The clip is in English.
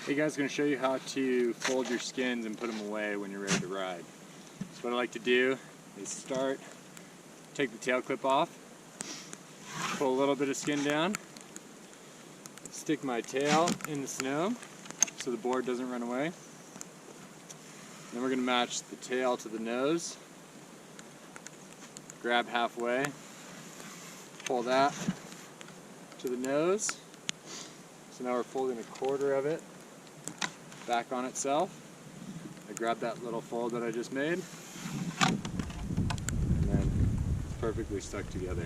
Hey guys, going to show you how to fold your skins and put them away when you're ready to ride. So what I like to do is take the tail clip off, pull a little bit of skin down, stick my tail in the snow so the board doesn't run away. Then we're going to match the tail to the nose, grab halfway, pull that to the nose. So now we're folding a quarter of it back on itself. I grab that little fold that I just made, and then it's perfectly stuck together.